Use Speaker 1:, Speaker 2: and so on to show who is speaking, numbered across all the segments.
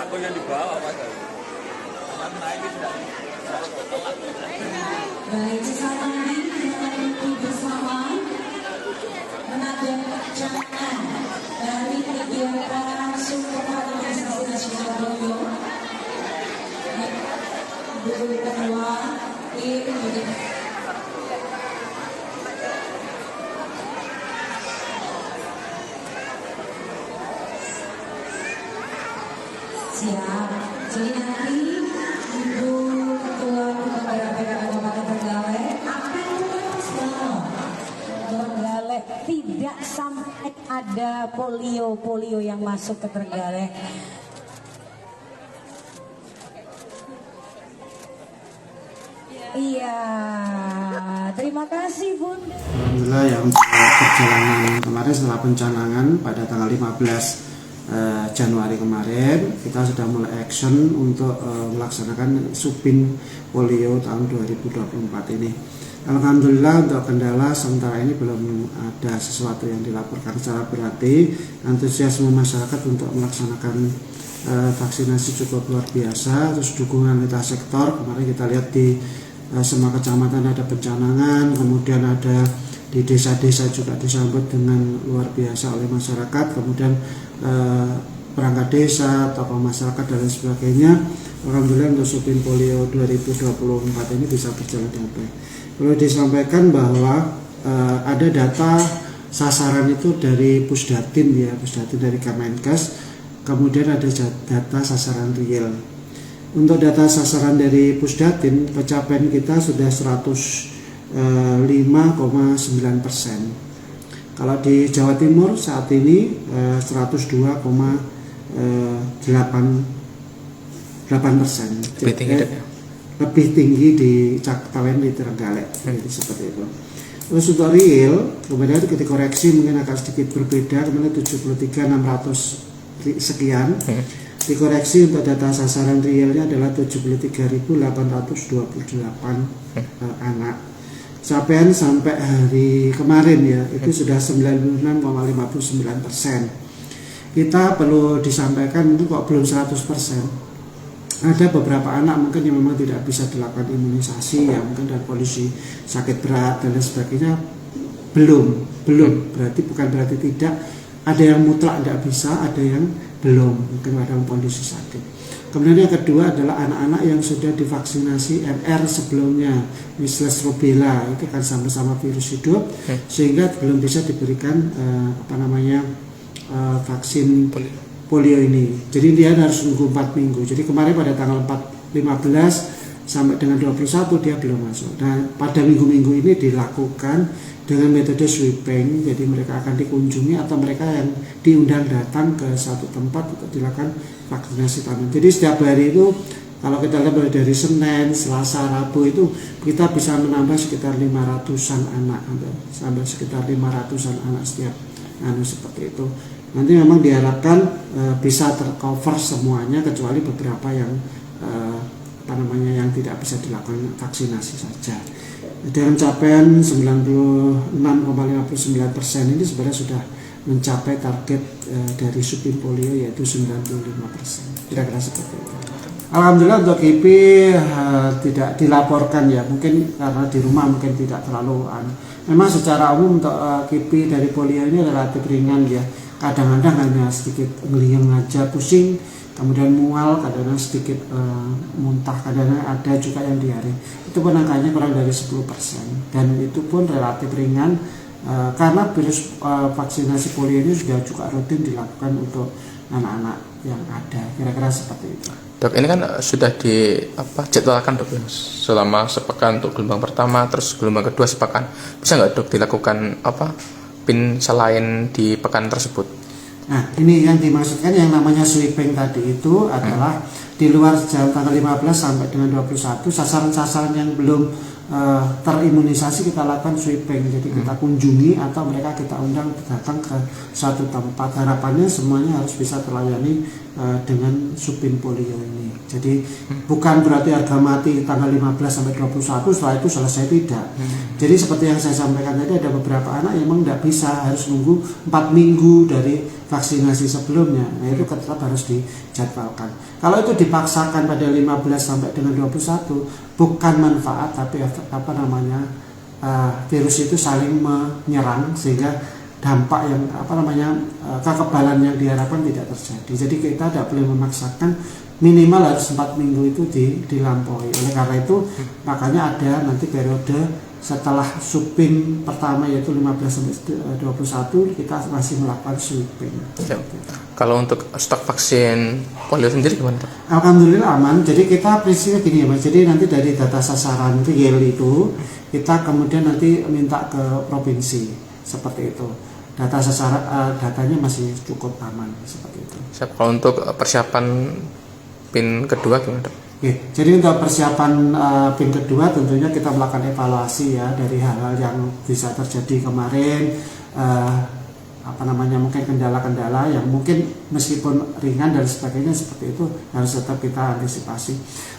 Speaker 1: Aku yang di bawah Mas.
Speaker 2: Baik, sesaat lagi kita ikuti bersama menandakan canangan dari kegiatan Superorganisasi Nasional Polio. Dulu kedua ini siap. Jadi nanti Ibu Ketua PPK Kabupaten Trenggalek akan Trenggalek tidak sampai ada polio yang masuk ke Trenggalek. Iya, terima kasih Bunda.
Speaker 3: Alhamdulillah ya, untuk perjalanan kemarin setelah pencanangan pada tanggal 15 Januari kemarin kita sudah mulai action untuk melaksanakan Supin Polio tahun 2024 ini. Alhamdulillah untuk kendala sementara ini belum ada sesuatu yang dilaporkan secara berarti. Antusiasme masyarakat untuk melaksanakan vaksinasi cukup luar biasa. Terus dukungan lintas sektor, kemarin kita lihat di semua kecamatan ada pencanangan, kemudian ada di desa-desa juga disambut dengan luar biasa oleh masyarakat, kemudian perangkat desa, tokoh masyarakat dan lain sebagainya. Alhamdulillah untuk Supin Polio 2024 ini bisa berjalan dengan baik. Perlu disampaikan bahwa ada data sasaran itu dari Pusdatin ya, Pusdatin dari Kemenkes, kemudian ada data sasaran real. Untuk data sasaran dari Pusdatin, pencapaian kita sudah 105,9%. Kalau di Jawa Timur saat ini 102,8%. Lebih tinggi di Caktawen di Trenggalek, jadi seperti itu. Terus untuk real, kemudian kita koreksi mungkin agak sedikit berbeda, kemudian 73.600 sekian. Dikoreksi untuk data sasaran realnya adalah 73.828 anak. Capaian sampai hari kemarin ya itu sudah 96,59%. Kita perlu disampaikan itu kok belum 100%. Ada beberapa anak mungkin yang memang tidak bisa dilakukan imunisasi ya, mungkin dari kondisi sakit berat dan lain sebagainya. Belum berarti bukan berarti tidak. Ada yang mutlak tidak bisa, ada yang belum, mungkin dalam kondisi sakit. Kemudian yang kedua adalah anak-anak yang sudah divaksinasi MR sebelumnya, measles rubella, itu kan sama-sama virus hidup, sehingga belum bisa diberikan vaksin polio ini. Jadi dia harus nunggu 4 minggu. Jadi kemarin pada tanggal 15 sampai dengan 21 dia belum masuk. Nah pada minggu-minggu ini dilakukan dengan metode sweeping, jadi mereka akan dikunjungi atau mereka yang diundang datang ke satu tempat untuk dilakukan vaksinasi tahunan. Jadi setiap hari itu kalau kita lihat dari Senin, Selasa, Rabu itu kita bisa menambah sekitar 500-an anak, sampai sekitar 500-an anak setiap seperti itu. Nanti memang diharapkan bisa tercover semuanya kecuali beberapa yang yang tidak bisa dilakukan vaksinasi saja. Dengan capaian 96,59% ini sebenarnya sudah mencapai target dari Supin Polio yaitu 95%. Kira-kira seperti itu. Alhamdulillah untuk KIPI tidak dilaporkan ya, mungkin karena di rumah mungkin tidak terlalu memang secara umum untuk KIPI dari polio ini relatif ringan ya. Kadang-kadang hanya sedikit ngeliang aja, pusing, kemudian mual, kadang-kadang sedikit muntah, kadang-kadang ada juga yang diare. Itu pun angkanya kurang dari 10%, dan itu pun relatif ringan karena virus vaksinasi polio ini sudah juga rutin dilakukan untuk anak-anak yang ada. Kira-kira seperti itu.
Speaker 4: Dok, ini kan sudah dijadwalkan dok selama sepekan untuk gelombang pertama, terus gelombang kedua sepekan. Bisa nggak dok dilakukan PIN selain di pekan tersebut?
Speaker 3: Nah, ini yang dimaksudkan yang namanya sweeping tadi itu adalah di luar jam tanggal 15 sampai dengan 21 sasaran-sasaran yang belum terimunisasi kita lakukan sweeping, jadi kita kunjungi atau mereka kita undang datang ke suatu tempat. Harapannya semuanya harus bisa terlayani dengan supin polio ini. Jadi bukan berarti harga mati tanggal 15 sampai 21 setelah itu selesai, tidak. Jadi seperti yang saya sampaikan tadi, ada beberapa anak yang memang tidak bisa, harus nunggu 4 minggu dari vaksinasi sebelumnya. Nah itu tetap harus dijadwalkan. Kalau itu dipaksakan pada 15 sampai dengan 21, bukan manfaat tapi virus itu saling menyerang sehingga dampak yang kekebalan yang diharapkan tidak terjadi. Jadi kita tidak boleh memaksakan, minimal harus 4 minggu itu dilampaui. Oleh karena itu makanya ada nanti periode setelah supin pertama yaitu 15 sampai 21 kita masih melakukan sweeping.
Speaker 4: Ya. Kalau untuk stok vaksin polio sendiri gimana, Pak?
Speaker 3: Alhamdulillah aman. Jadi kita prinsipnya gini ya Mas. Jadi nanti dari data sasaran real itu kita kemudian nanti minta ke provinsi seperti itu. Data sasaran datanya masih cukup aman seperti itu.
Speaker 4: Siap. Kalau untuk persiapan PIN kedua gimana, Dok?
Speaker 3: Oke, jadi untuk persiapan PIN kedua tentunya kita melakukan evaluasi ya dari hal-hal yang bisa terjadi kemarin, mungkin kendala-kendala yang mungkin meskipun ringan dan sebagainya seperti itu harus tetap kita antisipasi.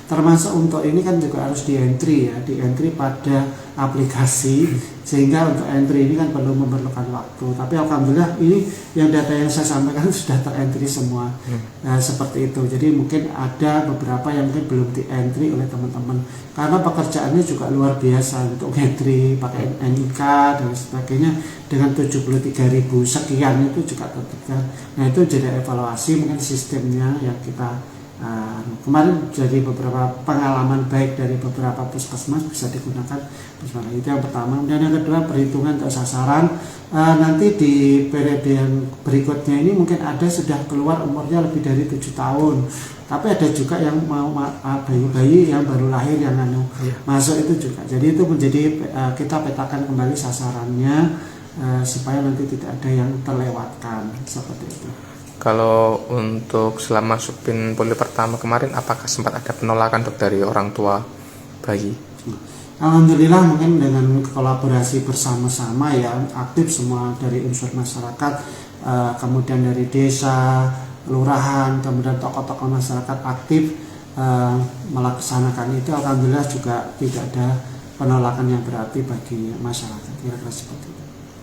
Speaker 3: Termasuk untuk ini kan juga harus di-entry pada aplikasi, sehingga untuk entry ini kan perlu memerlukan waktu. Tapi alhamdulillah ini yang data yang saya sampaikan sudah ter-entry semua. Seperti itu. Jadi mungkin ada beberapa yang mungkin belum di-entry oleh teman-teman karena pekerjaannya juga luar biasa untuk entry pakai NIK dan sebagainya dengan 73.000 sekian itu juga tetap. Nah itu jadi evaluasi mungkin sistemnya yang kita kemarin jadi beberapa pengalaman baik dari beberapa puskesmas bisa digunakan. Itu yang pertama. Dan yang kedua perhitungan untuk sasaran. Nanti di periode yang berikutnya ini mungkin ada sudah keluar umurnya lebih dari 7 tahun. Tapi ada juga yang mau bayi-bayi yang baru lahir yang masuk itu juga. Jadi itu menjadi kita petakan kembali sasarannya supaya nanti tidak ada yang terlewatkan seperti itu.
Speaker 4: Kalau untuk selama supin polio pertama kemarin, apakah sempat ada penolakan, Dok, dari orang tua bayi?
Speaker 3: Alhamdulillah mungkin dengan kolaborasi bersama-sama ya aktif semua dari unsur masyarakat, kemudian dari desa, kelurahan, kemudian tokoh-tokoh masyarakat aktif melaksanakan itu. Alhamdulillah juga tidak ada penolakan yang berarti bagi masyarakat. Kira-kira seperti itu.